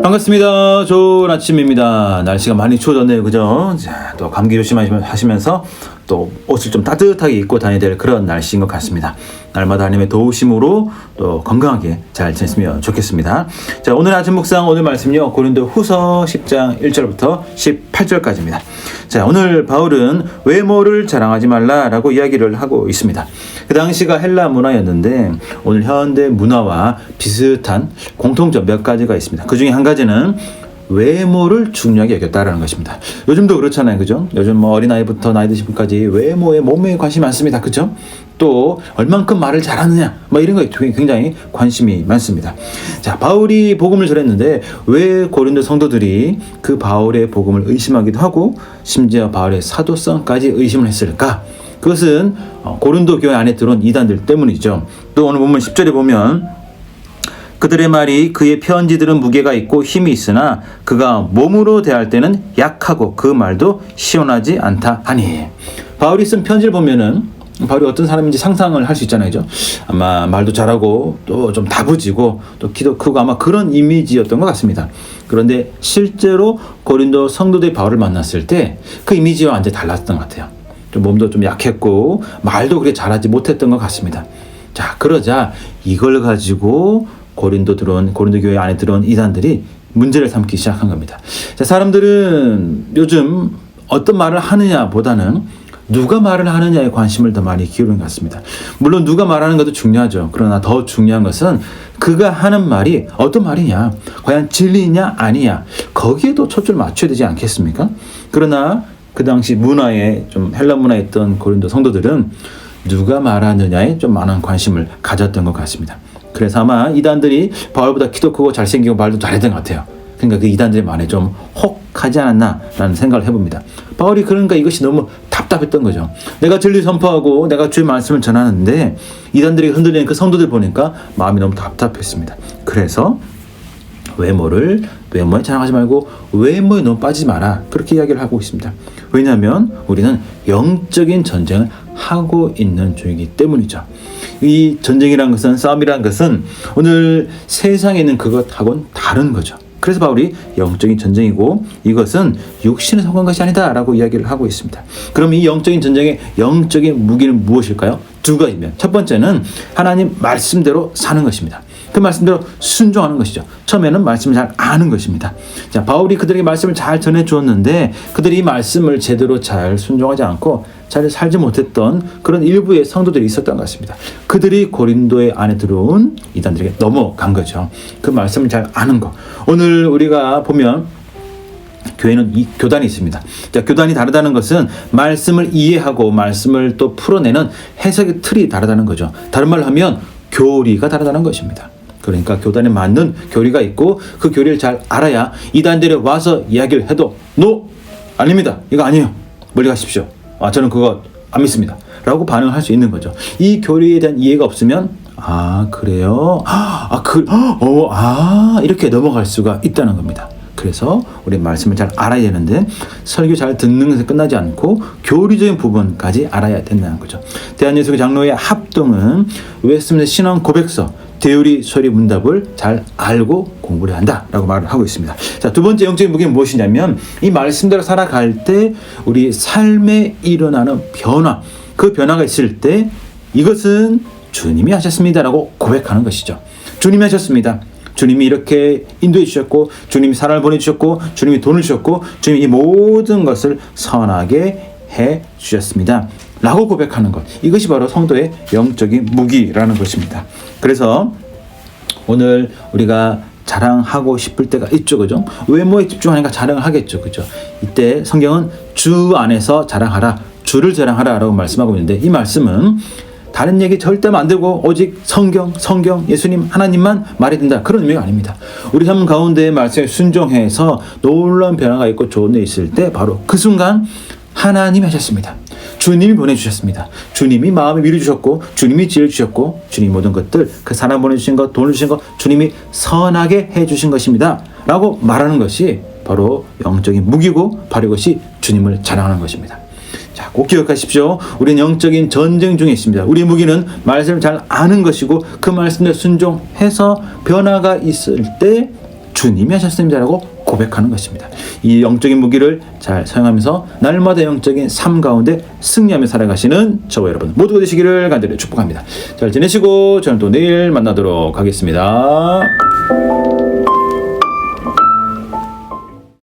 반갑습니다. 좋은 아침입니다. 날씨가 많이 추워졌네요. 그죠? 자, 또 감기 조심하시면서 또 옷을 좀 따뜻하게 입고 다녀야 될 그런 날씨인 것 같습니다. 날마다 하나님의 도우심으로 또 건강하게 잘 지냈으면 좋겠습니다. 자, 오늘 아침 묵상 오늘 말씀요. 고린도 후서 10장 1절부터 18절까지입니다. 자, 오늘 바울은 외모를 자랑하지 말라라고 이야기를 하고 있습니다. 그 당시가 헬라 문화였는데 오늘 현대 문화와 비슷한 공통점 몇 가지가 있습니다. 그 중에 한 가지는 외모를 중요하게 여겼다라는 것입니다. 요즘도 그렇잖아요. 그죠? 요즘 어린아이부터 나이 드신 분까지 외모에 몸매에 관심이 많습니다. 그죠? 또 얼만큼 말을 잘하느냐 이런 거에 굉장히 관심이 많습니다. 자, 바울이 복음을 전했는데 왜 고린도 성도들이 그 바울의 복음을 의심하기도 하고 심지어 바울의 사도성까지 의심을 했을까? 그것은 고린도 교회 안에 들어온 이단들 때문이죠. 또 오늘 본문 10절에 보면 그들의 말이 그의 편지들은 무게가 있고 힘이 있으나 그가 몸으로 대할 때는 약하고 그 말도 시원하지 않다 하니. 바울이 쓴 편지를 보면은 바울이 어떤 사람인지 상상을 할 수 있잖아요. 그죠? 아마 말도 잘하고 또 좀 다부지고 또 키도 크고 아마 그런 이미지였던 것 같습니다. 그런데 실제로 고린도 성도들이 바울을 만났을 때 그 이미지와 완전히 달랐던 것 같아요. 좀 몸도 좀 약했고 말도 그렇게 잘하지 못했던 것 같습니다. 자, 그러자 이걸 가지고 고린도 교회 안에 들어온 이단들이 문제를 삼기 시작한 겁니다. 자, 사람들은 요즘 어떤 말을 하느냐 보다는 누가 말을 하느냐에 관심을 더 많이 기울이는 것 같습니다. 물론 누가 말하는 것도 중요하죠. 그러나 더 중요한 것은 그가 하는 말이 어떤 말이냐, 과연 진리냐 아니냐, 거기에도 초점을 맞춰야 되지 않겠습니까? 그러나 그 당시 문화에 좀 헬라 문화에 있던 고린도 성도들은 누가 말하느냐에 좀 많은 관심을 가졌던 것 같습니다. 그래서 아마 이단들이 바울보다 키도 크고 잘생기고 말도 잘했던 것 같아요. 그러니까 그 이단들의 말에 좀 혹하지 않았나라는 생각을 해봅니다. 바울이 그러니까 이것이 너무 답답했던 거죠. 내가 진리 선포하고 내가 주의 말씀을 전하는데 이단들이 흔들리는 그 성도들 보니까 마음이 너무 답답했습니다. 그래서 외모에 자랑하지 말고 외모에 너무 빠지지 마라, 그렇게 이야기를 하고 있습니다. 왜냐하면 우리는 영적인 전쟁을 하고 있는 중이기 때문이죠. 이 전쟁이라는 것은, 싸움이라는 것은 오늘 세상에 있는 그것하고는 다른 거죠. 그래서 바울이 영적인 전쟁이고 이것은 육신에 속한 것이 아니다 라고 이야기를 하고 있습니다. 그럼 이 영적인 전쟁의 영적인 무기는 무엇일까요? 두 가지입니다. 첫 번째는 하나님 말씀대로 사는 것입니다. 그 말씀대로 순종하는 것이죠. 처음에는 말씀을 잘 아는 것입니다. 자, 바울이 그들에게 말씀을 잘 전해 주었는데 그들이 이 말씀을 제대로 잘 순종하지 않고 잘 살지 못했던 그런 일부의 성도들이 있었던 것 같습니다. 그들이 고린도의 안에 들어온 이단들에게 넘어간 거죠. 그 말씀을 잘 아는 것. 오늘 우리가 보면 교회는 이 교단이 있습니다. 자, 교단이 다르다는 것은 말씀을 이해하고 말씀을 또 풀어내는 해석의 틀이 다르다는 거죠. 다른 말로 하면 교리가 다르다는 것입니다. 그러니까 교단에 맞는 교리가 있고 그 교리를 잘 알아야 이단들이 와서 이야기를 해도 노! 아닙니다. 이거 아니에요. 멀리 가십시오. 저는 그거 안 믿습니다. 라고 반응할 수 있는 거죠. 이 교리에 대한 이해가 없으면 그래요? 이렇게 넘어갈 수가 있다는 겁니다. 그래서 우리 말씀을 잘 알아야 되는데 설교 잘 듣는 것에 끝나지 않고 교리적인 부분까지 알아야 된다는 거죠. 대한예수교 장로회 합동은 웨스트민스터 신앙 고백서 대우리 소리 문답을 잘 알고 공부를 한다라고 말을 하고 있습니다. 자, 두 번째 영적인 무기는 무엇이냐면 이 말씀대로 살아갈 때 우리 삶에 일어나는 변화, 그 변화가 있을 때 이것은 주님이 하셨습니다라고 고백하는 것이죠. 주님이 하셨습니다. 주님이 이렇게 인도해 주셨고 주님이 사랑을 보내주셨고 주님이 돈을 주셨고 주님이 이 모든 것을 선하게 해 주셨습니다 라고 고백하는 것, 이것이 바로 성도의 영적인 무기라는 것입니다. 그래서 오늘 우리가 자랑하고 싶을 때가 있죠. 그죠? 외모에 집중하니까 자랑을 하겠죠. 그죠? 이때 성경은 주 안에서 자랑하라, 주를 자랑하라 라고 말씀하고 있는데 이 말씀은 다른 얘기 절대 안 되고 오직 성경, 예수님, 하나님만 말이 된다, 그런 의미가 아닙니다. 우리 삶 가운데 말씀에 순종해서 놀라운 변화가 있고 좋은 일 있을 때 바로 그 순간 하나님이 하셨습니다. 주님이 보내주셨습니다. 주님이 마음에 미루 주셨고 주님이 지혜 주셨고 주님이 모든 것들, 그 사람 보내주신 것, 돈을 주신 것 주님이 선하게 해주신 것입니다 라고 말하는 것이 바로 영적인 무기고 바로 이것이 주님을 자랑하는 것입니다. 자, 꼭 기억하십시오. 우리는 영적인 전쟁 중에 있습니다. 우리 무기는 말씀을 잘 아는 것이고 그 말씀에 순종해서 변화가 있을 때 주님이 하셨습니다라고 고백하는 것입니다. 이 영적인 무기를 잘 사용하면서 날마다 영적인 삶 가운데 승리하며 살아가시는 저와 여러분 모두가 되시기를 간절히 축복합니다. 잘 지내시고 저는 또 내일 만나도록 하겠습니다.